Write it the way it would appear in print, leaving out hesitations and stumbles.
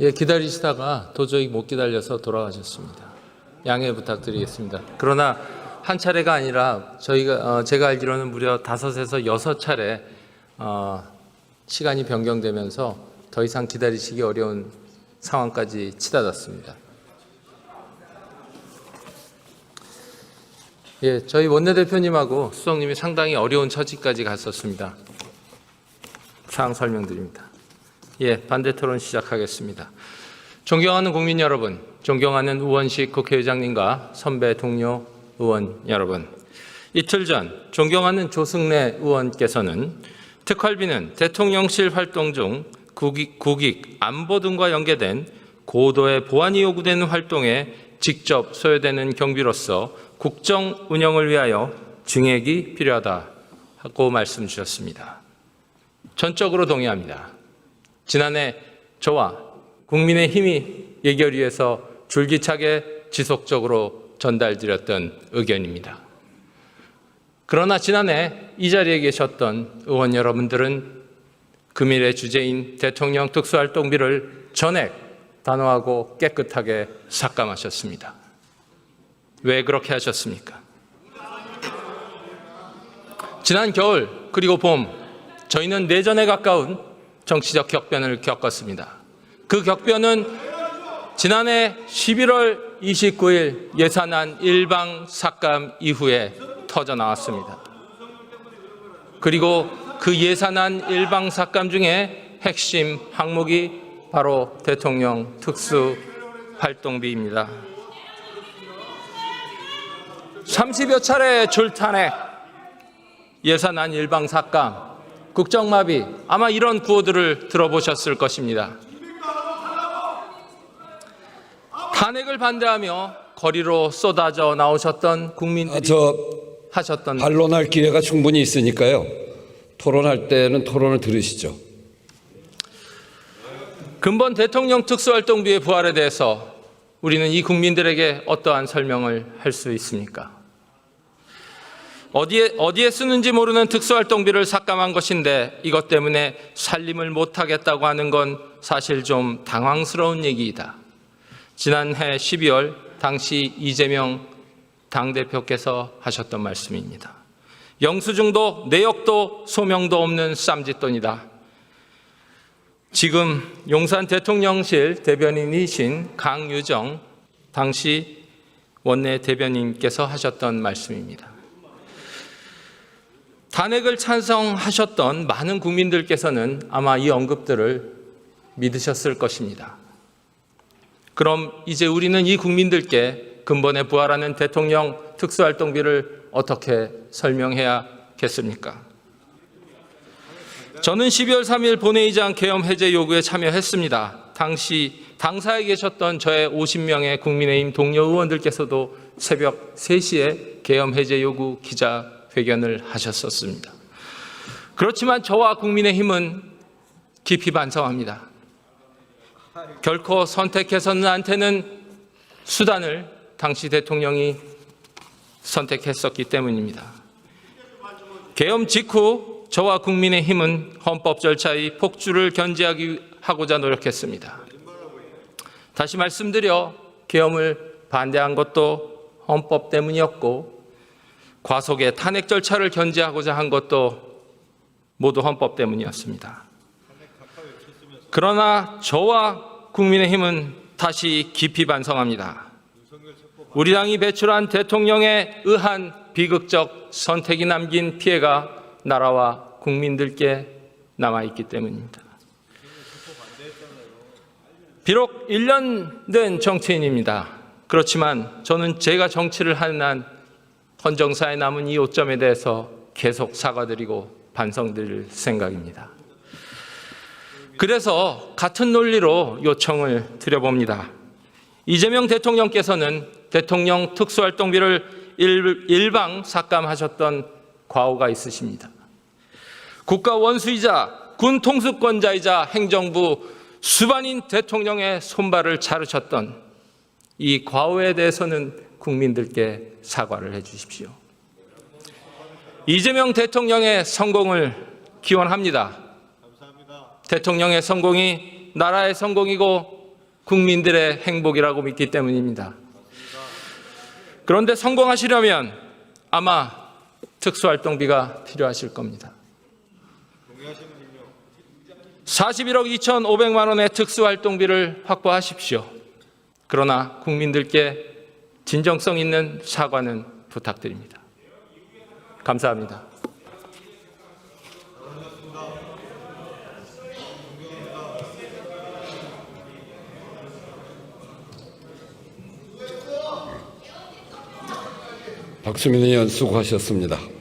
예, 기다리시다가 도저히 못 기다려서 돌아가셨습니다. 양해 부탁드리겠습니다. 그러나 한 차례가 아니라 제가 알기로는 무려 5에서 6차례 시간이 변경되면서 더 이상 기다리시기 어려운 상황까지 치닫았습니다. 예, 저희 원내대표님하고 수석님이 상당히 어려운 처지까지 갔었습니다. 사항 설명드립니다. 예, 반대 토론 시작하겠습니다. 존경하는 국민 여러분, 존경하는 우원식 국회의장님과 선배 동료 의원 여러분, 이틀 전 존경하는 조승래 의원께서는 특활비는 대통령실 활동 중 국익, 안보 등과 연계된 고도의 보안이 요구되는 활동에 직접 소요되는 경비로서 국정 운영을 위하여 증액이 필요하다고 말씀 주셨습니다. 전적으로 동의합니다. 지난해 저와 국민의힘이 예결위에서 줄기차게 지속적으로 전달드렸던 의견입니다. 그러나 지난해 이 자리에 계셨던 의원 여러분들은 금일의 주제인 대통령 특수활동비를 전액 단호하고 깨끗하게 삭감하셨습니다. 왜 그렇게 하셨습니까? 지난 겨울 그리고 봄 저희는 내전에 가까운 정치적 격변을 겪었습니다. 그 격변은 지난해 11월 29일 예산안 일방 삭감 이후에 터져나왔습니다. 그리고 그 예산안 일방 삭감 중에 핵심 항목이 바로 대통령 특수활동비입니다. 30여 차례 줄탄핵, 예산안 일방 삭감, 국정마비, 아마 이런 구호들을 들어보셨을 것입니다. 탄핵을 반대하며 거리로 쏟아져 나오셨던 국민들이 하셨던 반론할 기회가 충분히 있으니까요. 토론할 때는 토론을 들으시죠. 근본 대통령 특수활동비의 부활에 대해서 우리는 이 국민들에게 어떠한 설명을 할 수 있습니까? 어디에 쓰는지 모르는 특수활동비를 삭감한 것인데 이것 때문에 살림을 못하겠다고 하는 건 사실 좀 당황스러운 얘기이다. 지난해 12월 당시 이재명 당대표께서 하셨던 말씀입니다. 영수증도 내역도 소명도 없는 쌈짓돈이다. 지금 용산 대통령실 대변인이신 강유정 당시 원내 대변인께서 하셨던 말씀입니다. 탄핵을 찬성하셨던 많은 국민들께서는 아마 이 언급들을 믿으셨을 것입니다. 그럼 이제 우리는 이 국민들께 근본에 부활하는 대통령 특수활동비를 어떻게 설명해야겠습니까? 저는 12월 3일 본회의장 계엄 해제 요구에 참여했습니다. 당시 당사에 계셨던 저의 50명의 국민의힘 동료 의원들께서도 새벽 3시에 계엄 해제 요구 기자회견을 하셨었습니다. 그렇지만 저와 국민의힘은 깊이 반성합니다. 결코 선택해서는 안 되는 수단을 당시 대통령이 선택했었기 때문입니다. 계엄 직후 저와 국민의힘은 헌법 절차의 폭주를 견제하고자 노력했습니다. 다시 말씀드려 계엄을 반대한 것도 헌법 때문이었고 과속의 탄핵 절차를 견제하고자 한 것도 모두 헌법 때문이었습니다. 그러나 저와 국민의힘은 다시 깊이 반성합니다. 우리 당이 배출한 대통령에 의한 비극적 선택이 남긴 피해가 나라와 국민들께 남아있기 때문입니다. 비록 1년 된 정치인입니다. 그렇지만 저는 제가 정치를 하는 한 헌정사에 남은 이 오점에 대해서 계속 사과드리고 반성드릴 생각입니다. 그래서 같은 논리로 요청을 드려봅니다. 이재명 대통령께서는 대통령 특수활동비를 일방 삭감하셨던 과오가 있으십니다. 국가 원수이자 군 통수권자이자 행정부 수반인 대통령의 손발을 자르셨던 이 과오에 대해서는 국민들께 사과를 해 주십시오. 이재명 대통령의 성공을 기원합니다. 대통령의 성공이 나라의 성공이고 국민들의 행복이라고 믿기 때문입니다. 그런데 성공하시려면 아마 특수활동비가 필요하실 겁니다. 41억 2,500만 원의 특수활동비를 확보하십시오. 그러나 국민들께 진정성 있는 사과는 부탁드립니다. 감사합니다. 박수민 의원 수고하셨습니다.